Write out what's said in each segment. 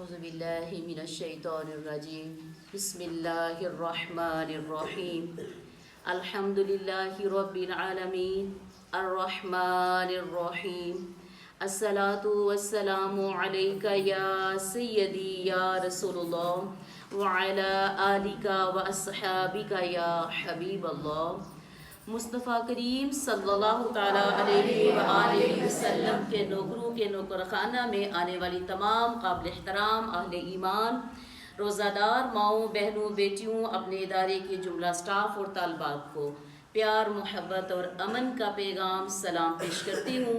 أعوذ بالله من الشيطان الرجيم بسم الله الرحمن الرحيم الحمد لله رب العالمين الرحمن الرحيم الصلاة والسلام عليك يا سيدي يا رسول الله وعلى آلك وأصحابك يا حبيب الله مصطفیٰ کریم صلی اللہ تعالیٰ علیہ وآلہ وسلم کے نوکروں کے نوکر خانہ میں آنے والی تمام قابل احترام اہل ایمان روزہ دار ماؤں بہنوں بیٹیوں اپنے ادارے کے جملہ سٹاف اور طالبات کو پیار محبت اور امن کا پیغام سلام پیش کرتی ہوں۔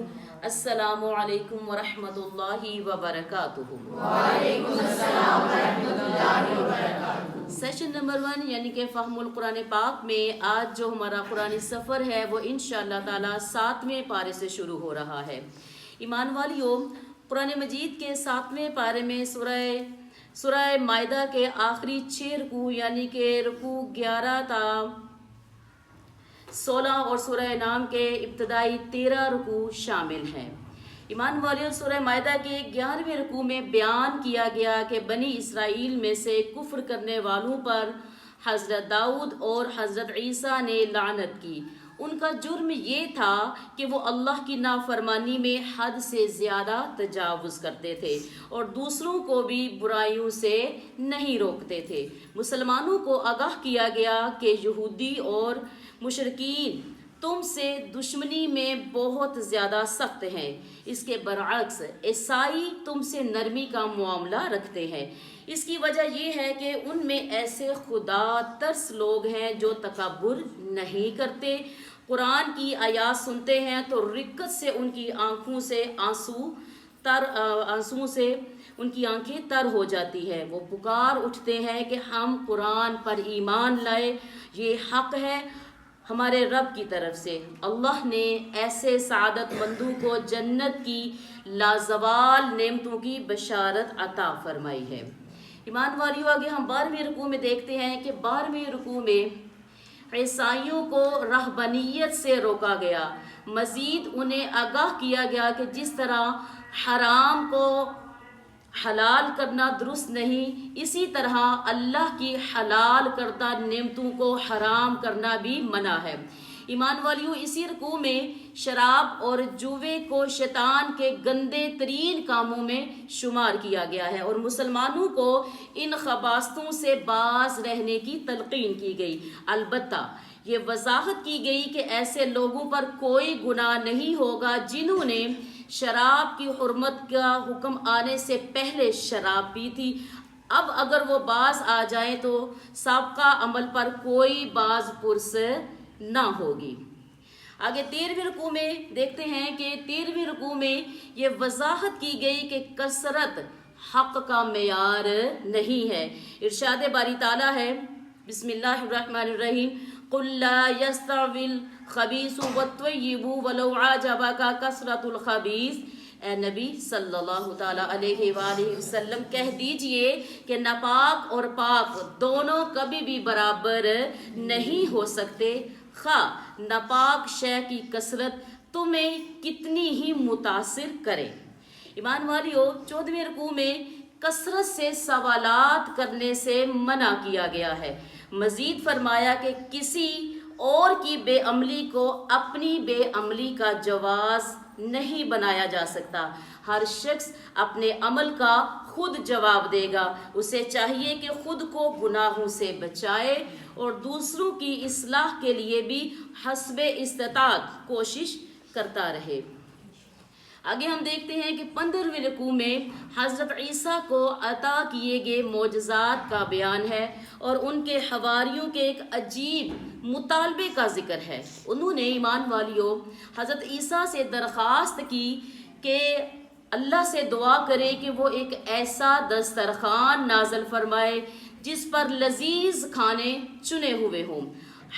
السلام علیکم ورحمۃ اللہ وبرکاتہ۔ وعلیکم السلام ورحمۃ اللہ وبرکاتہ۔ سیشن نمبر 1 یعنی کہ فہم القرآن پاک میں آج جو ہمارا قرآنی سفر ہے وہ انشاءاللہ تعالی 7ویں پارے سے شروع ہو رہا ہے۔ ایمان والیوں، قرآن مجید کے 7ویں پارے میں سورہ مائدہ کے آخری 6 رکوع یعنی کہ رکوع 11 تا 16 اور سورہ انعام کے ابتدائی 13 رکوع شامل ہیں۔ ایمان والیوں، سورہ مائدہ کے 11ویں رکوع میں بیان کیا گیا کہ بنی اسرائیل میں سے کفر کرنے والوں پر حضرت داؤد اور حضرت عیسیٰ نے لعنت کی۔ ان کا جرم یہ تھا کہ وہ اللہ کی نافرمانی میں حد سے زیادہ تجاوز کرتے تھے اور دوسروں کو بھی برائیوں سے نہیں روکتے تھے۔ مسلمانوں کو آگاہ کیا گیا کہ یہودی اور مشرکین تم سے دشمنی میں بہت زیادہ سخت ہیں، اس کے برعکس عیسائی تم سے نرمی کا معاملہ رکھتے ہیں۔ اس کی وجہ یہ ہے کہ ان میں ایسے خدا ترس لوگ ہیں جو تکبر نہیں کرتے، قرآن کی آیات سنتے ہیں تو رقت سے ان کی آنکھوں سے آنسوؤں سے ان کی آنکھیں تر ہو جاتی ہے۔ وہ پکار اٹھتے ہیں کہ ہم قرآن پر ایمان لائے، یہ حق ہے ہمارے رب کی طرف سے۔ اللہ نے ایسے سعادت مندوں کو جنت کی لازوال نعمتوں کی بشارت عطا فرمائی ہے۔ ایمان والیوں، آگے ہم 12ویں رکوع میں دیکھتے ہیں کہ 12ویں رکوع میں عیسائیوں کو رہبانیت سے روکا گیا، مزید انہیں آگاہ کیا گیا کہ جس طرح حرام کو حلال کرنا درست نہیں، اسی طرح اللہ کی حلال کردہ نعمتوں کو حرام کرنا بھی منع ہے۔ ایمان والیوں، اسی رکوع میں شراب اور جوے کو شیطان کے گندے ترین کاموں میں شمار کیا گیا ہے اور مسلمانوں کو ان خباثتوں سے باز رہنے کی تلقین کی گئی۔ البتہ یہ وضاحت کی گئی کہ ایسے لوگوں پر کوئی گناہ نہیں ہوگا جنہوں نے شراب کی حرمت کا حکم آنے سے پہلے شراب پی تھی۔ اب اگر وہ باز آ جائیں تو سابقہ عمل پر کوئی باز پرس نہ ہوگی۔ آگے 13ویں رکوع میں دیکھتے ہیں کہ 13ویں رکوع میں یہ وضاحت کی گئی کہ کثرت حق کا معیار نہیں ہے۔ ارشاد باری تعالیٰ ہے، بسم اللہ الرحمن الرحیم، قُلْ لَا يَسْتَوِي الْخَبِيثُ وَالطَّيِّبُ وَلَوْ أَعْجَبَكَ كَثْرَةُ الْخَبِيثِ۔ اے نبی صلی اللہ تعالیٰ علیہ وآلہ وسلم کہہ دیجئے کہ ناپاک اور پاک دونوں کبھی بھی برابر نہیں ہو سکتے، خواہ ناپاک شے کی کثرت تمہیں کتنی ہی متاثر کرے۔ ایمان والیوں، 14ویں رکوع میں کثرت سے سوالات کرنے سے منع کیا گیا ہے۔ مزید فرمایا کہ کسی اور کی بے عملی کو اپنی بے عملی کا جواز نہیں بنایا جا سکتا۔ ہر شخص اپنے عمل کا خود جواب دے گا۔ اسے چاہیے کہ خود کو گناہوں سے بچائے اور دوسروں کی اصلاح کے لیے بھی حسب استطاعت کوشش کرتا رہے۔ آگے ہم دیکھتے ہیں کہ 15ویں رکوع میں حضرت عیسیٰ کو عطا کیے گئے معجزات کا بیان ہے اور ان کے حواریوں کے ایک عجیب مطالبے کا ذکر ہے۔ انہوں نے ایمان والیوں حضرت عیسیٰ سے درخواست کی کہ اللہ سے دعا کرے کہ وہ ایک ایسا دسترخوان نازل فرمائے جس پر لذیذ کھانے چنے ہوئے ہوں۔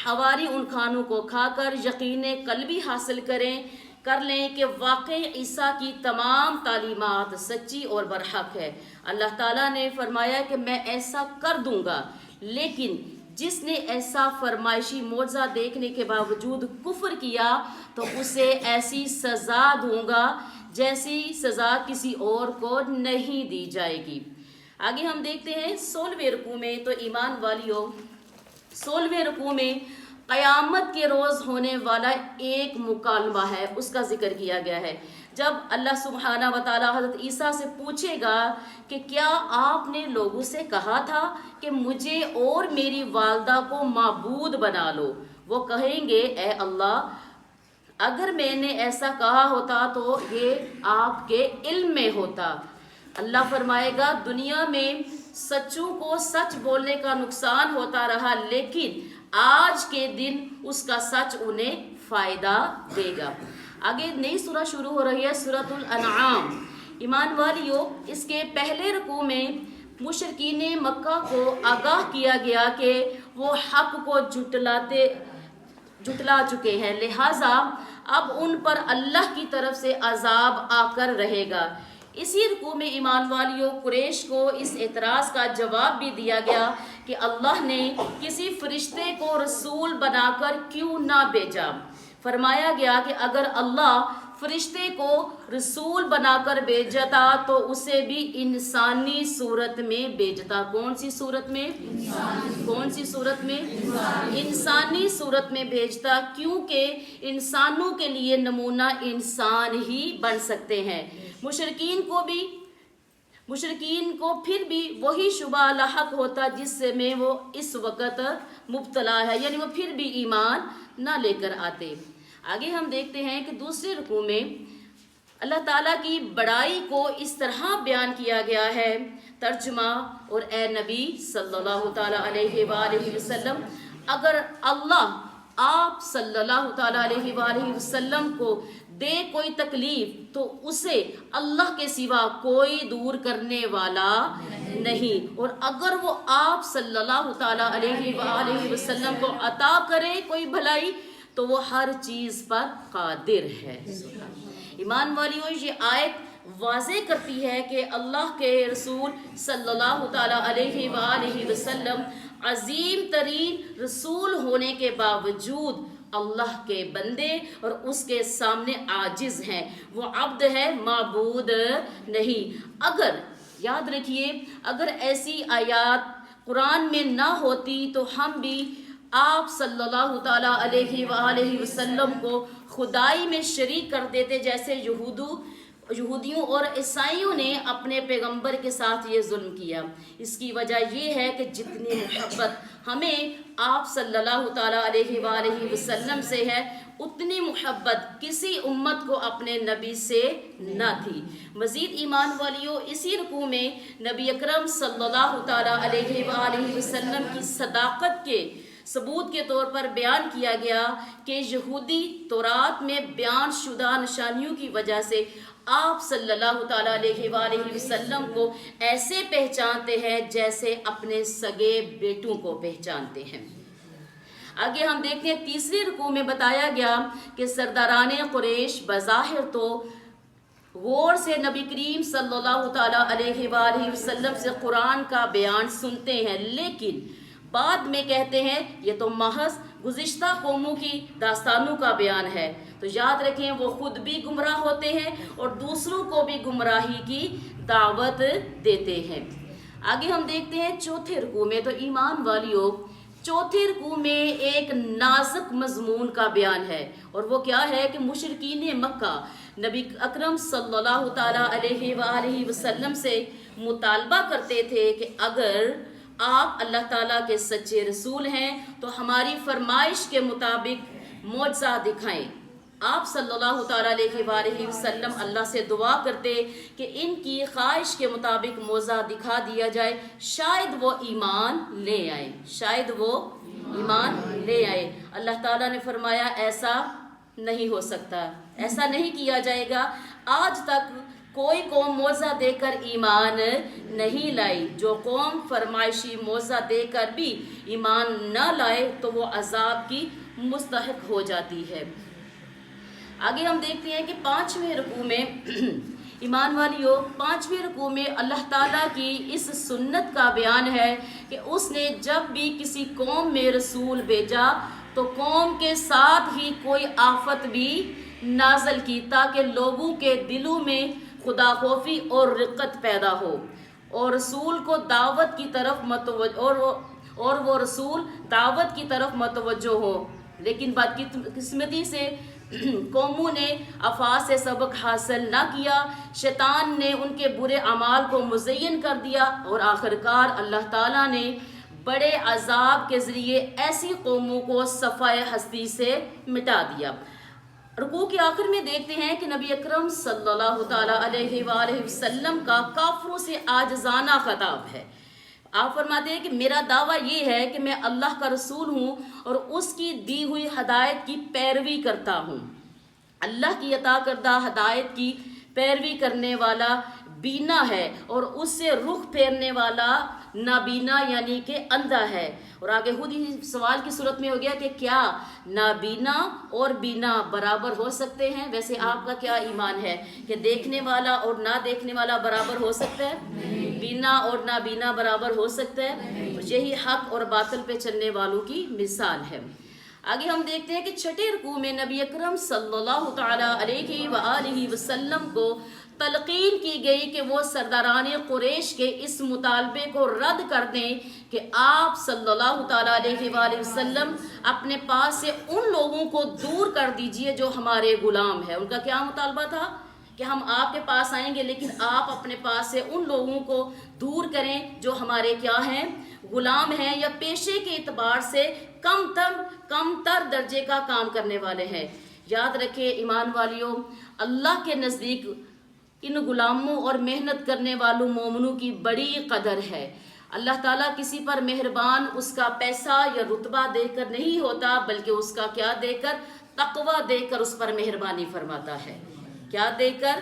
حواری ان کھانوں کو کھا کر یقین قلبی حاصل کر لیں کہ واقعی عیسیٰ کی تمام تعلیمات سچی اور برحق ہے۔ اللہ تعالیٰ نے فرمایا کہ میں ایسا کر دوں گا، لیکن جس نے ایسا فرمائشی معجزہ دیکھنے کے باوجود کفر کیا تو اسے ایسی سزا دوں گا جیسی سزا کسی اور کو نہیں دی جائے گی۔ آگے ہم دیکھتے ہیں 16ویں رکوع میں، تو ایمان والیوں 16ویں رکوع میں قیامت کے روز ہونے والا ایک مکالمہ ہے، اس کا ذکر کیا گیا ہے۔ جب اللہ سبحانہ و تعالیٰ حضرت عیسیٰ سے پوچھے گا کہ کیا آپ نے لوگوں سے کہا تھا کہ مجھے اور میری والدہ کو معبود بنا لو، وہ کہیں گے اے اللہ اگر میں نے ایسا کہا ہوتا تو یہ آپ کے علم میں ہوتا۔ اللہ فرمائے گا دنیا میں سچوں کو سچ بولنے کا نقصان ہوتا رہا، لیکن آج کے دن اس کا سچ انہیں فائدہ دے گا۔ آگے نئی سورہ شروع ہو رہی ہے، سورۃ الانعام۔ ایمان والیوں اس کے پہلے رکوع میں مشرکین مکہ کو آگاہ کیا گیا کہ وہ حق کو جھٹلا چکے ہیں، لہٰذا اب ان پر اللہ کی طرف سے عذاب آ کر رہے گا۔ اسی رکوع میں ایمان والیوں قریش کو اس اعتراض کا جواب بھی دیا گیا کہ اللہ نے کسی فرشتے کو رسول بنا کر کیوں نہ بھیجا۔ فرمایا گیا کہ اگر اللہ فرشتے کو رسول بنا کر بھیجتا تو اسے بھی انسانی صورت میں بھیجتا۔ کون سی صورت میں؟ کون سی صورت میں؟ انسانی صورت میں بھیجتا، کیونکہ انسانوں کے لیے نمونہ انسان ہی بن سکتے ہیں۔ مشرکین کو پھر بھی وہی شبہ لاحق ہوتا جس سے میں وہ اس وقت مبتلا ہے، یعنی وہ پھر بھی ایمان نہ لے کر آتے۔ آگے ہم دیکھتے ہیں کہ دوسرے رکوع میں اللہ تعالیٰ کی بڑائی کو اس طرح بیان کیا گیا ہے، ترجمہ: اور اے نبی صلی اللہ تعالیٰ علیہ وآلہ وسلم اگر اللہ آپ صلی اللہ تعالیٰ علیہ وآلہ وسلم کو دے کوئی تکلیف تو اسے اللہ کے سوا کوئی دور کرنے والا نہیں، اور اگر وہ آپ صلی اللہ تعالیٰ علیہ وآلہ وسلم کو عطا کرے کوئی بھلائی تو وہ ہر چیز پر قادر ہے۔ ایمان والیوں یہ آیت واضح کرتی ہے کہ اللہ کے رسول صلی اللہ تعالیٰ علیہ وآلہ وسلم عظیم ترین رسول ہونے کے باوجود اللہ کے بندے اور اس کے سامنے عاجز ہیں، وہ عبد ہے، معبود نہیں۔ اگر یاد رکھیے اگر ایسی آیات قرآن میں نہ ہوتی تو ہم بھی آپ صلی اللہ تعالیٰ علیہ وآلہ وسلم کو خدائی میں شریک کر دیتے، جیسے یہودیوں اور عیسائیوں نے اپنے پیغمبر کے ساتھ یہ ظلم کیا۔ اس کی وجہ یہ ہے کہ جتنی محبت ہمیں آپ صلی اللہ تعالیٰ علیہ وآلہ وسلم سے ہے اتنی محبت کسی امت کو اپنے نبی سے نہ تھی۔ مزید ایمان والیوں اسی رکوع میں نبی اکرم صلی اللہ تعالیٰ علیہ وآلہ وسلم کی صداقت کے ثبوت کے طور پر بیان کیا گیا کہ یہودی تورات میں بیان شدہ نشانیوں کی وجہ سے آپ صلی اللہ تعالیٰ علیہ وآلہ وسلم کو ایسے پہچانتے ہیں جیسے اپنے سگے بیٹوں کو پہچانتے ہیں۔ آگے ہم دیکھتے ہیں تیسری رکوع میں بتایا گیا کہ سرداران قریش بظاہر تو غور سے نبی کریم صلی اللہ تعالیٰ علیہ وآلہ وسلم سے قرآن کا بیان سنتے ہیں، لیکن بعد میں کہتے ہیں یہ تو محض گزشتہ قوموں کی داستانوں کا بیان ہے۔ تو یاد رکھیں وہ خود بھی گمراہ ہوتے ہیں اور دوسروں کو بھی گمراہی کی دعوت دیتے ہیں۔ آگے ہم دیکھتے ہیں چوتھے رکوع میں، تو ایمان والیوں چوتھے رکوع میں ایک نازک مضمون کا بیان ہے، اور وہ کیا ہے کہ مشرکین مکہ نبی اکرم صلی اللہ تعالیٰ علیہ وآلہ وسلم سے مطالبہ کرتے تھے کہ اگر آپ اللہ تعالیٰ کے سچے رسول ہیں تو ہماری فرمائش کے مطابق معجزہ دکھائیں۔ آپ صلی اللہ تعالیٰ علیہ وآلہ وسلم اللہ سے دعا کرتے کہ ان کی خواہش کے مطابق معجزہ دکھا دیا جائے، شاید وہ ایمان لے آئے، شاید وہ ایمان لے آئے۔ اللہ تعالیٰ نے فرمایا ایسا نہیں ہو سکتا، ایسا نہیں کیا جائے گا۔ آج تک کوئی قوم معجزہ دے کر ایمان نہیں لائی، جو قوم فرمائشی معجزہ دے کر بھی ایمان نہ لائے تو وہ عذاب کی مستحق ہو جاتی ہے۔ آگے ہم دیکھتے ہیں کہ پانچویں رکوع میں ایمان والیوں پانچویں رکوع میں اللہ تعالیٰ کی اس سنت کا بیان ہے کہ اس نے جب بھی کسی قوم میں رسول بھیجا تو قوم کے ساتھ ہی کوئی آفت بھی نازل کی تاکہ لوگوں کے دلوں میں خدا خوفی اور رقت پیدا ہو۔ اور رسول کو دعوت کی طرف متوجہ اور وہ رسول دعوت کی طرف متوجہ ہو، لیکن بدقسمتی سے قوموں نے افعال سے سبق حاصل نہ کیا، شیطان نے ان کے برے اعمال کو مزین کر دیا، اور آخرکار اللہ تعالیٰ نے بڑے عذاب کے ذریعے ایسی قوموں کو صفحہ ہستی سے مٹا دیا۔ رکوع کے آخر میں دیکھتے ہیں کہ نبی اکرم صلی اللہ تعالیٰ علیہ وآلہ وسلم کا کافروں سے عاجزانہ خطاب ہے۔ آپ فرماتے ہیں کہ میرا دعویٰ یہ ہے کہ میں اللہ کا رسول ہوں اور اس کی دی ہوئی ہدایت کی پیروی کرتا ہوں۔ اللہ کی عطا کردہ ہدایت کی پیروی کرنے والا بینا ہے، اور اس سے رخ پھیرنے والا نابینا یعنی کہ اندھا ہے۔ اور آگے خود ہی سوال کی صورت میں ہو گیا کہ کیا نابینا اور بینا برابر ہو سکتے ہیں؟ ویسے آپ کا کیا ایمان ہے کہ دیکھنے والا اور نہ دیکھنے والا برابر ہو سکتا ہے؟ بینا اور نابینا برابر ہو سکتا ہے؟ یہی حق اور باطل پہ چلنے والوں کی مثال ہے۔ آگے ہم دیکھتے ہیں کہ چھٹے رکوع میں نبی اکرم صلی اللہ تعالیٰ علیہ وآلہ وسلم کو تلقین کی گئی کہ وہ سرداران قریش کے اس مطالبے کو رد کر دیں کہ آپ صلی اللہ تعالیٰ علیہ وآلہ وسلم اپنے پاس سے ان لوگوں کو دور کر دیجئے جو ہمارے غلام ہیں۔ ان کا کیا مطالبہ تھا کہ ہم آپ کے پاس آئیں گے، لیکن آپ اپنے پاس سے ان لوگوں کو دور کریں جو ہمارے کیا ہیں، غلام ہیں، یا پیشے کے اعتبار سے کم تر درجے کا کام کرنے والے ہیں۔ یاد رکھیں ایمان والیوں، اللہ کے نزدیک ان غلاموں اور محنت کرنے والوں مومنوں کی بڑی قدر ہے۔ اللہ تعالیٰ کسی پر مہربان اس کا پیسہ یا رتبہ دے کر نہیں ہوتا، بلکہ اس کا کیا دے کر، تقویٰ دے کر اس پر مہربانی فرماتا ہے۔ کیا دے کر؟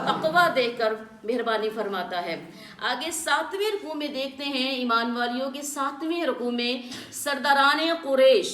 تقویٰ دے کر مہربانی فرماتا ہے۔ آگے 7ویں رکوع میں دیکھتے ہیں ایمان والیوں کے 7ویں رکوع میں سرداران قریش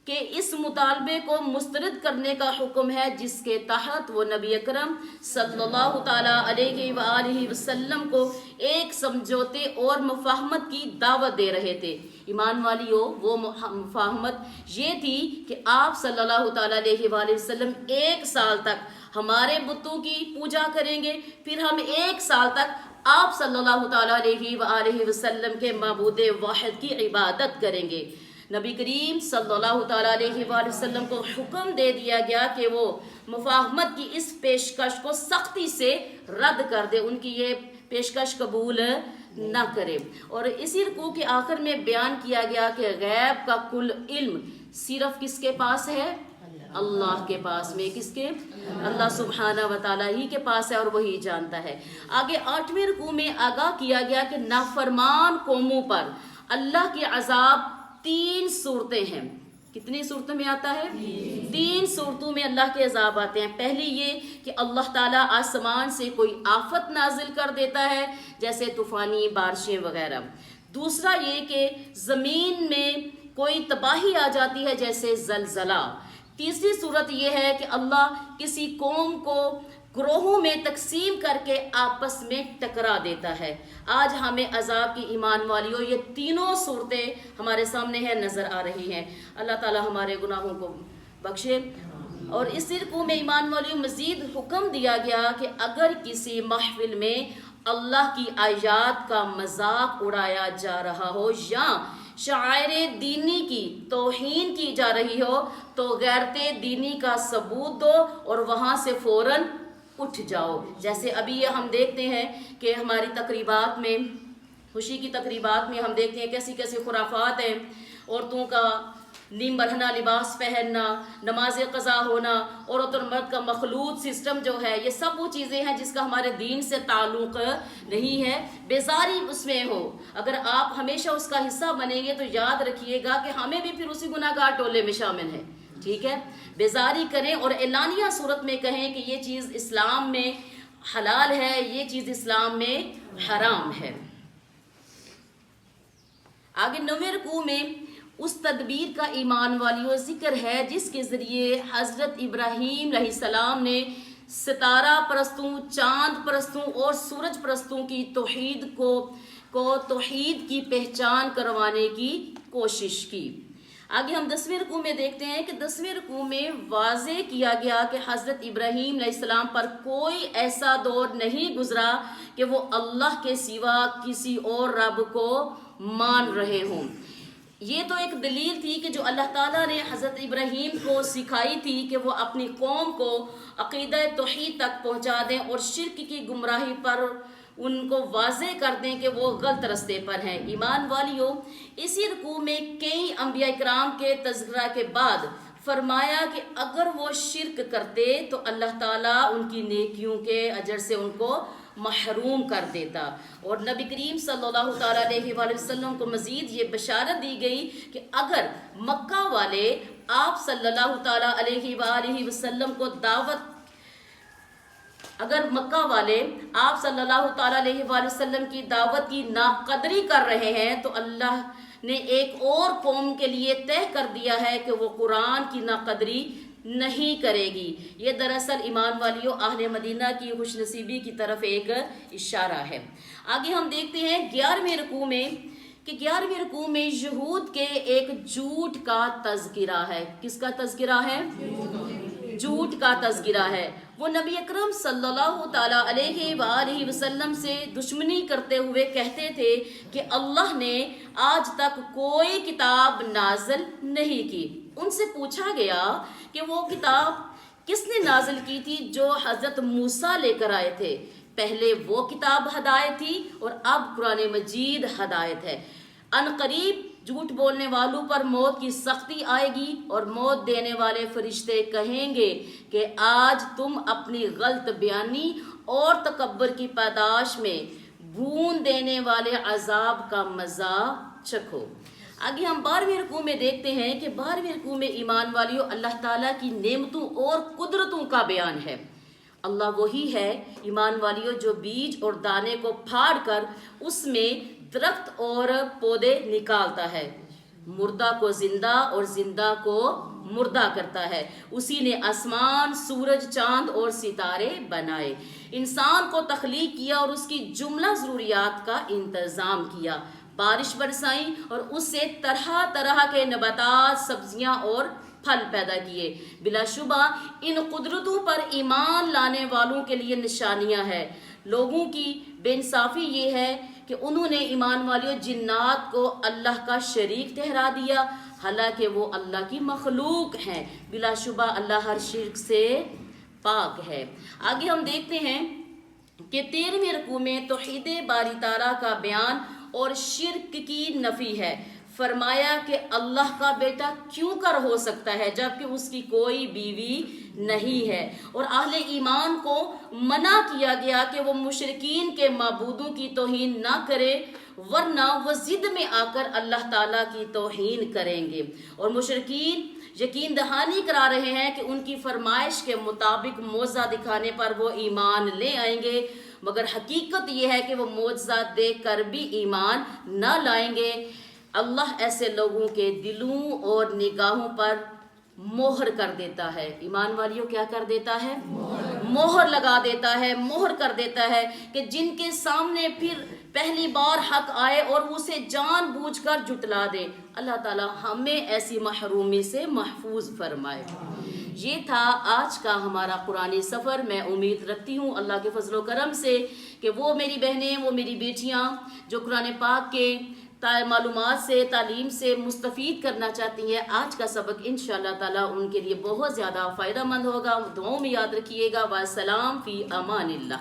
کہ اس مطالبے کو مسترد کرنے کا حکم ہے، جس کے تحت وہ نبی اکرم صلی اللہ تعالیٰ علیہ وآلہ وسلم کو ایک سمجھوتے اور مفاہمت کی دعوت دے رہے تھے۔ ایمان والیوں، وہ مفاہمت یہ تھی کہ آپ صلی اللہ تعالیٰ علیہ وآلہ وسلم 1 سال تک ہمارے بتوں کی پوجا کریں گے، پھر ہم 1 سال تک آپ صلی اللہ تعالیٰ علیہ وآلہ وسلم کے معبود واحد کی عبادت کریں گے۔ نبی کریم صلی اللہ تعالیٰ علیہ وآلہ وسلم کو حکم دے دیا گیا کہ وہ مفاہمت کی اس پیشکش کو سختی سے رد کر دے، ان کی یہ پیشکش قبول نہ کرے۔ اور اسی رکوع کے آخر میں بیان کیا گیا کہ غیب کا کل علم صرف کس کے پاس ہے؟ اللہ کے پاس میں۔ کس کے؟ اللہ سبحانہ و تعالیٰ ہی کے پاس ہے، اور وہی جانتا ہے۔ آگے 8ویں رکوع میں آگاہ کیا گیا کہ نافرمان قوموں پر اللہ کے عذاب 3 صورتیں ہیں۔ کتنی صورتوں میں آتا ہے؟ 3 صورتوں میں اللہ کے عذاب آتے ہیں۔ پہلی یہ کہ اللہ تعالیٰ آسمان سے کوئی آفت نازل کر دیتا ہے، جیسے طوفانی بارشیں وغیرہ۔ دوسرا یہ کہ زمین میں کوئی تباہی آ جاتی ہے، جیسے زلزلہ۔ تیسری صورت یہ ہے کہ اللہ کسی قوم کو گروہوں میں تقسیم کر کے آپس میں ٹکرا دیتا ہے۔ آج ہمیں عذاب کی ایمان والیوں یہ تینوں صورتیں ہمارے سامنے ہیں، نظر آ رہی ہیں۔ اللہ تعالی ہمارے گناہوں کو بخشے۔ اور اس رکوع میں ایمان والیوں مزید حکم دیا گیا کہ اگر کسی محفل میں اللہ کی آیات کا مذاق اڑایا جا رہا ہو یا شعائر دینی کی توہین کی جا رہی ہو تو غیرت دینی کا ثبوت دو اور وہاں سے فوراً اٹھ جاؤ۔ جیسے ابھی یہ ہم دیکھتے ہیں کہ ہماری تقریبات میں، خوشی کی تقریبات میں ہم دیکھتے ہیں کیسی کیسی خرافات ہیں، عورتوں کا نیم برہنہ لباس پہننا، نماز قضا ہونا، عورت اور مرد کا مخلوط سسٹم جو ہے، یہ سب وہ چیزیں ہیں جس کا ہمارے دین سے تعلق نہیں ہے۔ بیزاری اس میں ہو، اگر آپ ہمیشہ اس کا حصہ بنیں گے تو یاد رکھیے گا کہ ہمیں بھی پھر اسی گناہ گار ٹولے میں شامل ہے۔ ٹھیک ہے، بیزاری کریں اور اعلانیہ صورت میں کہیں کہ یہ چیز اسلام میں حلال ہے، یہ چیز اسلام میں حرام ہے۔ آگے 9ویں رکوع میں اس تدبیر کا ایمان والیوں ذکر ہے جس کے ذریعے حضرت ابراہیم علیہ السلام نے ستارہ پرستوں، چاند پرستوں اور سورج پرستوں کی توحید کو توحید کی پہچان کروانے کی کوشش کی۔ آگے ہم 10ویں رکوع میں دیکھتے ہیں کہ 10ویں رکوع میں واضح کیا گیا کہ حضرت ابراہیم علیہ السلام پر کوئی ایسا دور نہیں گزرا کہ وہ اللہ کے سوا کسی اور رب کو مان رہے ہوں۔ یہ تو ایک دلیل تھی کہ جو اللہ تعالیٰ نے حضرت ابراہیم کو سکھائی تھی کہ وہ اپنی قوم کو عقیدہ توحید تک پہنچا دیں اور شرک کی گمراہی پر ان کو واضح کر دیں کہ وہ غلط رستے پر ہیں۔ ایمان والیوں، اسی رکوع میں کئی انبیاء کرام کے تذکرہ کے بعد فرمایا کہ اگر وہ شرک کرتے تو اللہ تعالیٰ ان کی نیکیوں کے اجر سے ان کو محروم کر دیتا، اور نبی کریم صلی اللہ تعالیٰ علیہ وآلہ وسلم کو مزید یہ بشارت دی گئی کہ اگر مکہ والے آپ صلی اللہ تعالیٰ علیہ وآلہ وسلم کو اگر مکہ والے آپ صلی اللہ تعالیٰ علیہ وآلہ وسلم کی دعوت کی ناقدری کر رہے ہیں تو اللہ نے ایک اور قوم کے لیے طے کر دیا ہے کہ وہ قرآن کی ناقدری نہیں کرے گی۔ یہ دراصل ایمان والیوں اہل مدینہ کی خوش نصیبی کی طرف ایک اشارہ ہے۔ آگے ہم دیکھتے ہیں 11ویں رکوع میں کہ 11ویں رکوع میں یہود کے ایک جھوٹ کا تذکرہ ہے۔ کس کا تذکرہ ہے؟ جھوٹ کا تذکرہ ہے۔ وہ نبی اکرم صلی اللہ تعالیٰ علیہ وآلہ وسلم سے دشمنی کرتے ہوئے کہتے تھے کہ اللہ نے آج تک کوئی کتاب نازل نہیں کی۔ ان سے پوچھا گیا کہ وہ کتاب کس نے نازل کی تھی جو حضرت موسیٰ لے کر آئے تھے؟ پہلے وہ کتاب ہدایت تھی اور اب قرآن مجید ہدایت ہے۔ ان قریب جھوٹ بولنے والوں پر موت کی سختی آئے گی اور موت دینے والے فرشتے کہیں گے کہ آج تم اپنی غلط بیانی اور تکبر کی پاداش میں بھون دینے والے عذاب کا مزہ چکھو۔ آگے ہم 12ویں رکوع میں دیکھتے ہیں کہ 12ویں رکوع میں ایمان والیوں اللہ تعالیٰ کی نعمتوں اور قدرتوں کا بیان ہے۔ اللہ وہی ہے ایمان والیوں جو بیج اور دانے کو پھاڑ کر اس میں درخت اور پودے نکالتا ہے، مردہ کو زندہ اور زندہ کو مردہ کرتا ہے۔ اسی نے آسمان، سورج، چاند اور ستارے بنائے، انسان کو تخلیق کیا اور اس کی جملہ ضروریات کا انتظام کیا، بارش برسائی اور اس سے طرح طرح کے نباتات، سبزیاں اور پھل پیدا کیے۔ بلا شبہ ان قدرتوں پر ایمان لانے والوں کے لیے نشانیاں ہیں۔ لوگوں کی بے انصافی یہ ہے کہ انہوں نے ایمان والیوں جنات کو اللہ کا شریک ٹھہرا دیا، حالانکہ وہ اللہ کی مخلوق ہیں۔ بلا شبہ اللہ ہر شرک سے پاک ہے۔ آگے ہم دیکھتے ہیں کہ 13ویں رکوع میں توحید باری تعالیٰ کا بیان اور شرک کی نفی ہے۔ فرمایا کہ اللہ کا بیٹا کیوں کر ہو سکتا ہے جبکہ اس کی کوئی بیوی نہیں ہے، اور اہل ایمان کو منع کیا گیا کہ وہ مشرکین کے معبودوں کی توہین نہ کرے ورنہ وہ ضد میں آ کر اللہ تعالیٰ کی توہین کریں گے، اور مشرکین یقین دہانی کرا رہے ہیں کہ ان کی فرمائش کے مطابق معجزہ دکھانے پر وہ ایمان لے آئیں گے، مگر حقیقت یہ ہے کہ وہ معجزہ دیکھ کر بھی ایمان نہ لائیں گے۔ اللہ ایسے لوگوں کے دلوں اور نگاہوں پر مہر کر دیتا ہے۔ ایمان والیوں کیا کر دیتا ہے؟ مہر لگا دیتا ہے، مہر کر دیتا ہے کہ جن کے سامنے پھر پہلی بار حق آئے اور اسے جان بوجھ کر جھٹلا دے۔ اللہ تعالیٰ ہمیں ایسی محرومی سے محفوظ فرمائے۔ یہ تھا آج کا ہمارا قرآنی سفر۔ میں امید رکھتی ہوں اللہ کے فضل و کرم سے کہ وہ میری بہنیں، وہ میری بیٹیاں جو قرآن پاک کے معلومات سے، تعلیم سے مستفید کرنا چاہتی ہیں، آج کا سبق انشاءاللہ تعالیٰ ان کے لیے بہت زیادہ فائدہ مند ہوگا۔ دعاؤں میں یاد رکھیے گا۔ والسلام فی امان اللہ۔